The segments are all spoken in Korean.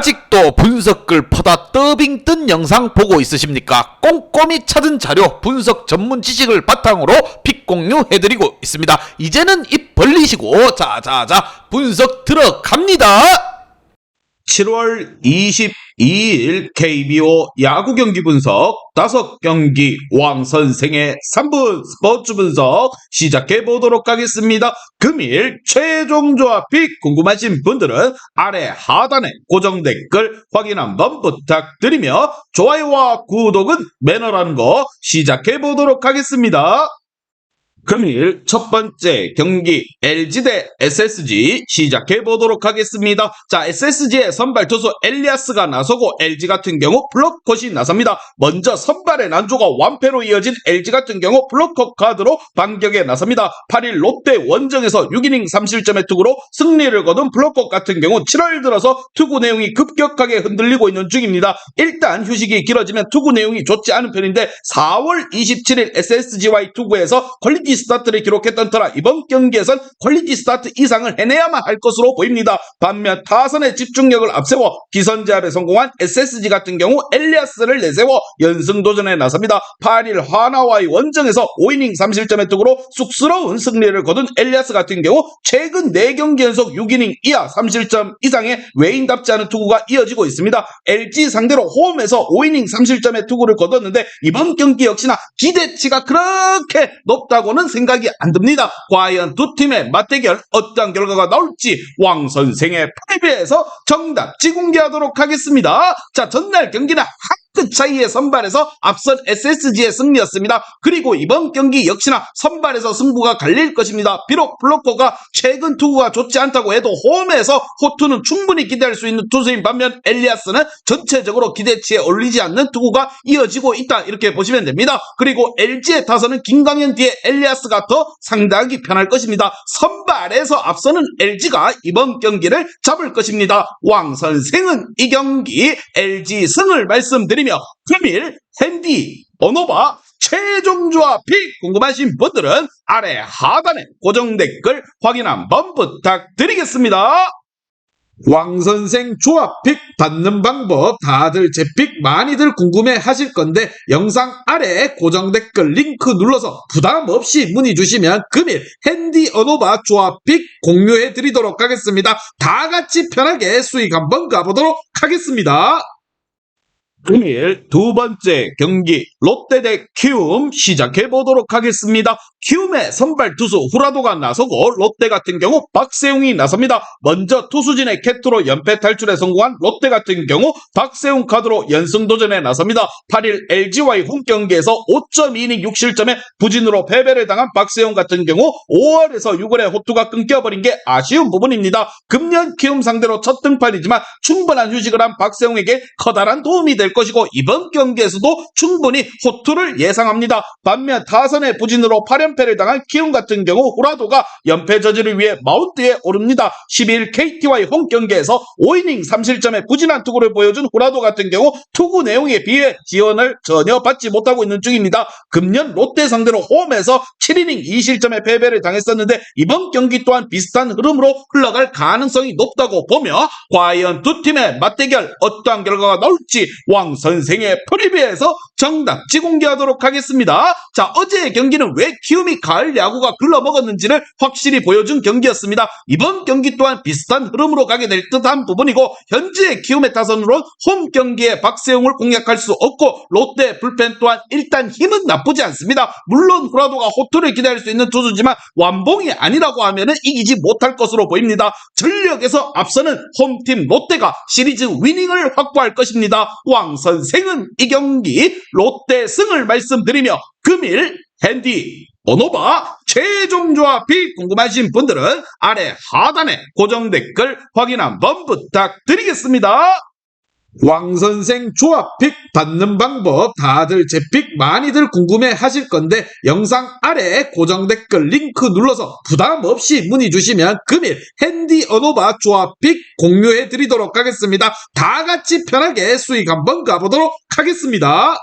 아직도 분석글 퍼다 더빙 뜬 영상 보고 있으십니까? 꼼꼼히 찾은 자료, 분석 전문 지식을 바탕으로 픽 공유해드리고 있습니다. 이제는 입 벌리시고 자자자 분석 들어갑니다. 7월 22일 KBO 야구 경기 분석 5경기 왕 선생의 3분 스포츠 분석 시작해 보도록 하겠습니다. 금일 최종 조합 픽 궁금하신 분들은 아래 하단에 고정 댓글 확인 한번 부탁드리며 좋아요와 구독은 매너라는 거 시작해 보도록 하겠습니다. 금일 첫 번째 경기 LG 대 SSG 시작해 보도록 하겠습니다. 자, SSG의 선발 투수 엘리아스가 나서고 LG 같은 경우 블록컷이 나섭니다. 먼저 선발의 난조가 완패로 이어진 LG 같은 경우 블록컷 카드로 반격에 나섭니다. 8일 롯데 원정에서 6이닝 3실점의 투구로 승리를 거둔 블록컷 같은 경우 7월 들어서 투구 내용이 급격하게 흔들리고 있는 중입니다. 일단 휴식이 길어지면 투구 내용이 좋지 않은 편인데 4월 27일 SSG와의 투구에서 퀄리티 스타트를 기록했던 터라 이번 경기에선 퀄리티 스타트 이상을 해내야만 할 것으로 보입니다. 반면 타선의 집중력을 앞세워 기선제압에 성공한 SSG 같은 경우 엘리아스를 내세워 연승도전에 나섭니다. 8일 하나와의 원정에서 5이닝 3실점의 투구로 쑥스러운 승리를 거둔 엘리아스 같은 경우 최근 4경기 연속 6이닝 이하 3실점 이상의 외인답지 않은 투구가 이어지고 있습니다. LG 상대로 홈에서 5이닝 3실점의 투구를 거뒀는데 이번 경기 역시나 기대치가 그렇게 높다고는 생각이 안 듭니다. 과연 두 팀의 맞대결 어떤 결과가 나올지 왕 선생의 패배에서 정답 지공개하도록 하겠습니다. 자, 전날 경기는 그 차이의 선발에서 앞선 SSG의 승리였습니다. 그리고 이번 경기 역시나 선발에서 승부가 갈릴 것입니다. 비록 블록커가 최근 투구가 좋지 않다고 해도 홈에서 호투는 충분히 기대할 수 있는 투수인 반면 엘리아스는 전체적으로 기대치에 올리지 않는 투구가 이어지고 있다, 이렇게 보시면 됩니다. 그리고 LG의 타선은 김광현 뒤에 엘리아스가 더 상당히 편할 것입니다. 선발에서 앞서는 LG가 이번 경기를 잡을 것입니다. 왕 선생은 이 경기 LG 승을 말씀드립니다. 금일 핸디 언어바 최종 조합 픽 궁금하신 분들은 아래 하단에 고정 댓글 확인 한번 부탁드리겠습니다. 왕선생 조합픽 받는 방법 다들 제 픽 많이들 궁금해 하실 건데 영상 아래 고정 댓글 링크 눌러서 부담 없이 문의 주시면 금일 핸디 언어바 조합픽 공유해 드리도록 하겠습니다. 다 같이 편하게 수익 한번 가보도록 하겠습니다. 금일 두 번째 경기 롯데 대 키움 시작해 보도록 하겠습니다. 키움의 선발 투수 후라도가 나서고 롯데 같은 경우 박세웅이 나섭니다. 먼저 투수진의 캐투로 연패 탈출에 성공한 롯데 같은 경우 박세웅 카드로 연승도전에 나섭니다. 8일 LG와의 홈경기에서 5.2이닝 6실점에 부진으로 패배를 당한 박세웅 같은 경우 5월에서 6월에 호투가 끊겨버린 게 아쉬운 부분입니다. 금년 키움 상대로 첫 등판이지만 충분한 휴식을 한 박세웅에게 커다란 도움이 될 것이고 이번 경기에서도 충분히 호투를 예상합니다. 반면 타선의 부진으로 8연패를 당한 키움 같은 경우 후라도가 연패 저지를 위해 마운드에 오릅니다. 12일 KT와의 홈경기에서 5이닝 3실점의 부진한 투구를 보여준 후라도 같은 경우 투구 내용에 비해 지원을 전혀 받지 못하고 있는 중입니다. 금년 롯데 상대로 홈에서 7이닝 2실점의 패배를 당했었는데 이번 경기 또한 비슷한 흐름으로 흘러갈 가능성이 높다고 보며 과연 두 팀의 맞대결 어떠한 결과가 나올지 왕 선생의 프리뷰에서 정답 지공개하도록 하겠습니다. 자, 어제의 경기는 왜 키움이 가을 야구가 글러먹었는지를 확실히 보여준 경기였습니다. 이번 경기 또한 비슷한 흐름으로 가게 될 듯한 부분이고 현재의 키움의 타선으로는 홈 경기에 박세웅을 공략할 수 없고 롯데 불펜 또한 일단 힘은 나쁘지 않습니다. 물론 후라도가 호투를 기대할 수 있는 투수지만 완봉이 아니라고 하면 이기지 못할 것으로 보입니다. 전력에서 앞서는 홈팀 롯데가 시리즈 위닝을 확보할 것입니다. 왕 선생은 이 경기 롯데 승을 말씀드리며 금일 핸디 언어바 최종 조합이 궁금하신 분들은 아래 하단에 고정 댓글 확인 한번 부탁드리겠습니다. 왕선생 조합픽 받는 방법 다들 제 픽 많이들 궁금해 하실 건데 영상 아래 고정 댓글 링크 눌러서 부담 없이 문의 주시면 금일 핸디 언어바 조합픽 공유해 드리도록 하겠습니다. 다 같이 편하게 수익 한번 가보도록 하겠습니다.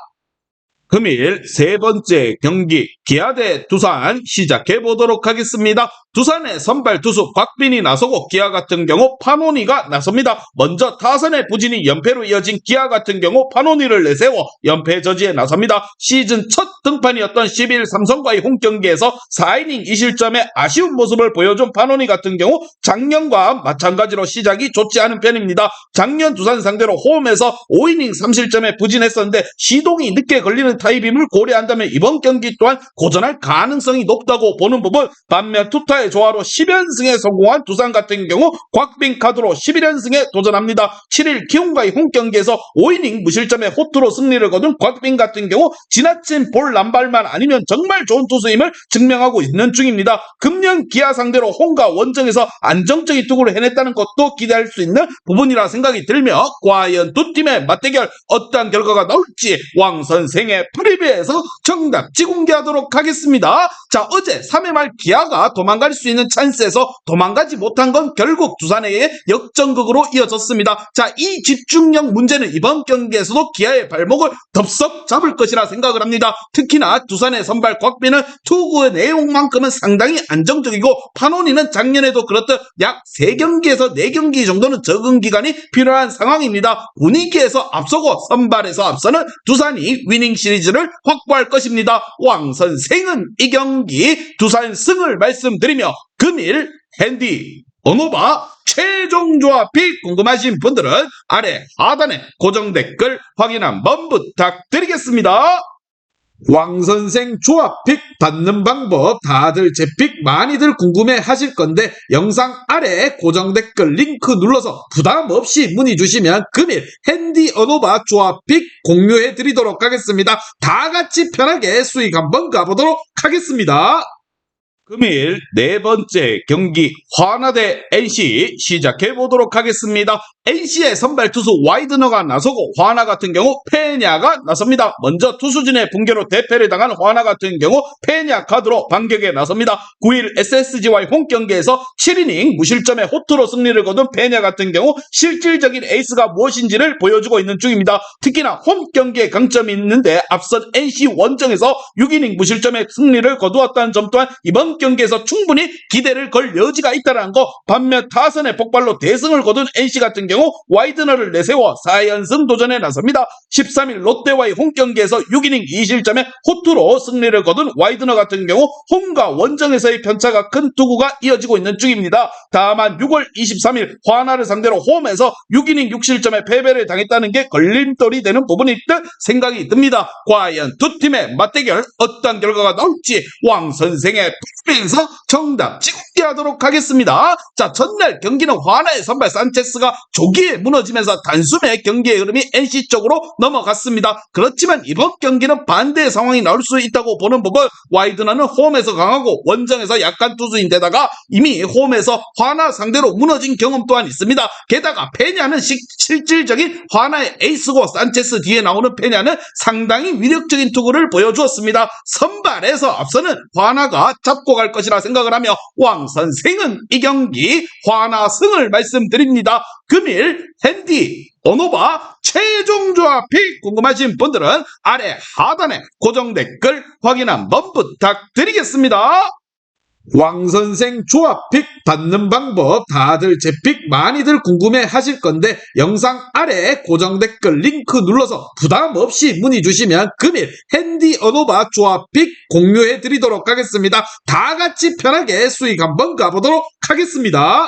금일 세 번째 경기 기아 대 두산 시작해 보도록 하겠습니다. 두산의 선발 투수 곽빈이 나서고 기아 같은 경우 파노니가 나섭니다. 먼저 타선의 부진이 연패로 이어진 기아 같은 경우 파노니를 내세워 연패 저지에 나섭니다. 시즌 첫 등판이었던 12일 삼성과의 홈경기에서 4이닝 2실점의 아쉬운 모습을 보여준 파노니 같은 경우 작년과 마찬가지로 시작이 좋지 않은 편입니다. 작년 두산 상대로 홈에서 5이닝 3실점에 부진했었는데 시동이 늦게 걸리는 타입임을 고려한다면 이번 경기 또한 고전할 가능성이 높다고 보는 부분. 반면 투타의 조화로 10연승에 성공한 두산 같은 경우 곽빈 카드로 11연승에 도전합니다. 7일 키움과의 홈경기에서 5이닝 무실점의 호투로 승리를 거둔 곽빈 같은 경우 지나친 볼 남발만 아니면 정말 좋은 투수임을 증명하고 있는 중입니다. 금년 기아 상대로 홈과 원정에서 안정적인 투구를 해냈다는 것도 기대할 수 있는 부분이라 생각이 들며 과연 두 팀의 맞대결 어떠한 결과가 나올지 왕 선생의 프리뷰에서 정답지 공개하도록 하겠습니다. 자, 어제 3회 말 기아가 도망갈 수 있는 찬스에서 도망가지 못한 건 결국 두산의 역전극으로 이어졌습니다. 자, 이 집중력 문제는 이번 경기에서도 기아의 발목을 덥석 잡을 것이라 생각을 합니다. 특히나 두산의 선발 곽빈은 투구의 내용만큼은 상당히 안정적이고 파노니는 작년에도 그렇듯 약 3경기에서 4경기 정도는 적응 기간이 필요한 상황입니다. 분위기에서 앞서고 선발에서 앞서는 두산이 위닝 시리즈를 확보할 것입니다. 왕 선생은 이 경기 두산 승을 말씀드리며 금일 핸디 언오바 최종 조합이 궁금하신 분들은 아래 하단에 고정 댓글 확인 한번 부탁드리겠습니다. 왕선생 조합픽 받는 방법 다들 제 픽 많이들 궁금해 하실 건데 영상 아래 고정 댓글 링크 눌러서 부담 없이 문의 주시면 금일 핸디 언오바 조합픽 공유해 드리도록 하겠습니다. 다 같이 편하게 수익 한번 가보도록 하겠습니다. 금일 네 번째 경기 화나 대 NC 시작해 보도록 하겠습니다. NC의 선발 투수 와이드너가 나서고 화나 같은 경우 페냐가 나섭니다. 먼저 투수진의 붕괴로 대패를 당한 화나 같은 경우 페냐 카드로 반격에 나섭니다. 9일 SSG와의 홈경기에서 7이닝 무실점의 호투로 승리를 거둔 페냐 같은 경우 실질적인 에이스가 무엇인지를 보여주고 있는 중입니다. 특히나 홈경기에 강점이 있는데 앞선 NC 원정에서 6이닝 무실점의 승리를 거두었다는 점 또한 이번 경기에서 충분히 기대를 걸 여지가 있다는 거. 반면 타선의 폭발로 대승을 거둔 NC 같은 경우 와이드너를 내세워 4연승 도전에 나섭니다. 13일 롯데와의 홈경기에서 6이닝 2실점의 호투로 승리를 거둔 와이드너 같은 경우 홈과 원정에서의 편차가 큰 투구가 이어지고 있는 중입니다. 다만 6월 23일 화나를 상대로 홈에서 6이닝 6실점의 패배를 당했다는 게 걸림돌이 되는 부분일 듯 생각이 듭니다. 과연 두 팀의 맞대결 어떤 결과가 나올지 왕 선생의 에서 정답지 공개하도록 하겠습니다. 자, 전날 경기는 화나의 선발 산체스가 조기에 무너지면서 단숨에 경기의 흐름이 NC 쪽으로 넘어갔습니다. 그렇지만 이번 경기는 반대의 상황이 나올 수 있다고 보는 부분. 와이드너는 홈에서 강하고 원정에서 약한 투수인데다가 이미 홈에서 화나 상대로 무너진 경험 또한 있습니다. 게다가 페냐는 실질적인 화나의 에이스고 산체스 뒤에 나오는 페냐는 상당히 위력적인 투구를 보여주었습니다. 선발에서 앞서는 화나가 잡고 갈 것이라 생각을 하며 왕 선생은 이 경기 화나 승을 말씀드립니다. 금일 핸디 언오바 최종 조합이 궁금하신 분들은 아래 하단에 고정 댓글 확인 한번 부탁드리겠습니다. 왕선생 조합픽 받는 방법 다들 제 픽 많이들 궁금해 하실 건데 영상 아래 고정 댓글 링크 눌러서 부담 없이 문의 주시면 금일 핸디 언오바 조합픽 공유해 드리도록 하겠습니다. 다 같이 편하게 수익 한번 가보도록 하겠습니다.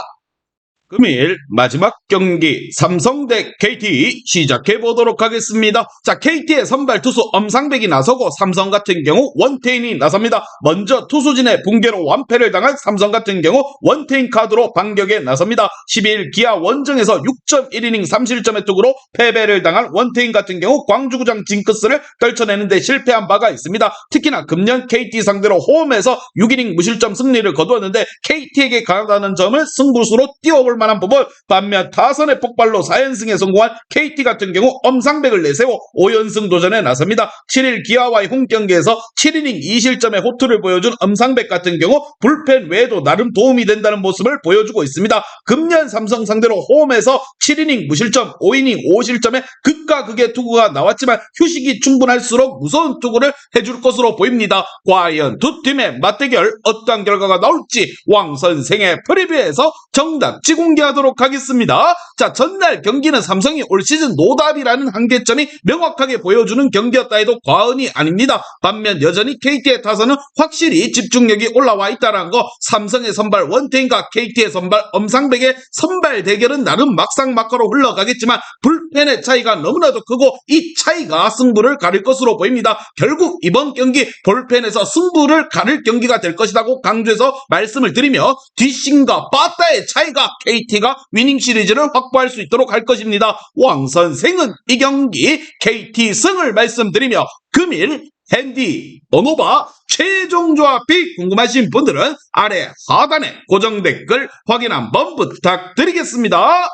금일 마지막 경기 삼성 대 KT 시작해 보도록 하겠습니다. 자, KT의 선발 투수 엄상백이 나서고 삼성 같은 경우 원태인이 나섭니다. 먼저 투수진의 붕괴로 완패를 당한 삼성 같은 경우 원태인 카드로 반격에 나섭니다. 12일 기아 원정에서 6.1이닝 3실점의 투구로 패배를 당한 원태인 같은 경우 광주구장 징크스를 떨쳐내는데 실패한 바가 있습니다. 특히나 금년 KT 상대로 홈에서 6이닝 무실점 승리를 거두었는데 KT에게 강하다는 점을 승부수로 띄워볼 만한 부분. 반면 타선의 폭발로 4연승에 성공한 KT 같은 경우 엄상백을 내세워 5연승 도전에 나섭니다. 7일 기아와의 홈 경기에서 7이닝 2실점의 호투를 보여준 엄상백 같은 경우 불펜 외에도 나름 도움이 된다는 모습을 보여주고 있습니다. 금년 삼성 상대로 홈에서 7이닝 무실점, 5이닝 5실점의 극과 극의 투구가 나왔지만 휴식이 충분할수록 무서운 투구를 해줄 것으로 보입니다. 과연 두 팀의 맞대결 어떠한 결과가 나올지 왕 선생의 프리뷰에서 정답지 공개하도록 하겠습니다. 자, 전날 경기는 삼성이 올 시즌 노답이라는 한계점이 명확하게 보여주는 경기였다 해도 과언이 아닙니다. 반면 여전히 KT의 타선은 확실히 집중력이 올라와 있다는 거, 삼성의 선발 원태인과 KT의 선발 엄상백의 선발 대결은 나름 막상막하로 흘러가겠지만 불펜의 차이가 너무나도 크고 이 차이가 승부를 가릴 것으로 보입니다. 결국 이번 경기 볼펜에서 승부를 가릴 경기가 될 것이라고 강조해서 말씀을 드리며 뒷심과 빠따의 차이가 KT가 위닝 시리즈를 확보할 수 있도록 할 것입니다. 왕 선생은 이 경기 KT 승을 말씀드리며 금일 핸디 언오바 최종 조합이 궁금하신 분들은 아래 하단에 고정 댓글 확인 한번 부탁드리겠습니다.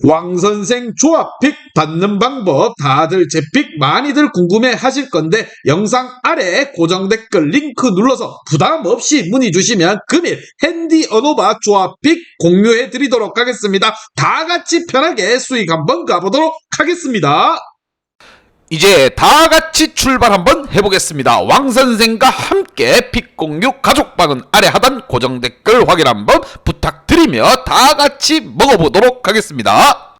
왕선생 조합픽 받는 방법 다들 제 픽 많이들 궁금해 하실 건데 영상 아래 고정 댓글 링크 눌러서 부담 없이 문의 주시면 금일 핸디 언오바 조합픽 공유해 드리도록 하겠습니다. 다 같이 편하게 수익 한번 가보도록 하겠습니다. 이제 다 같이 출발 한번 해보겠습니다. 왕 선생과 함께 픽 공유 가족방은 아래 하단 고정 댓글 확인 한번 부탁드리며 다 같이 먹어보도록 하겠습니다.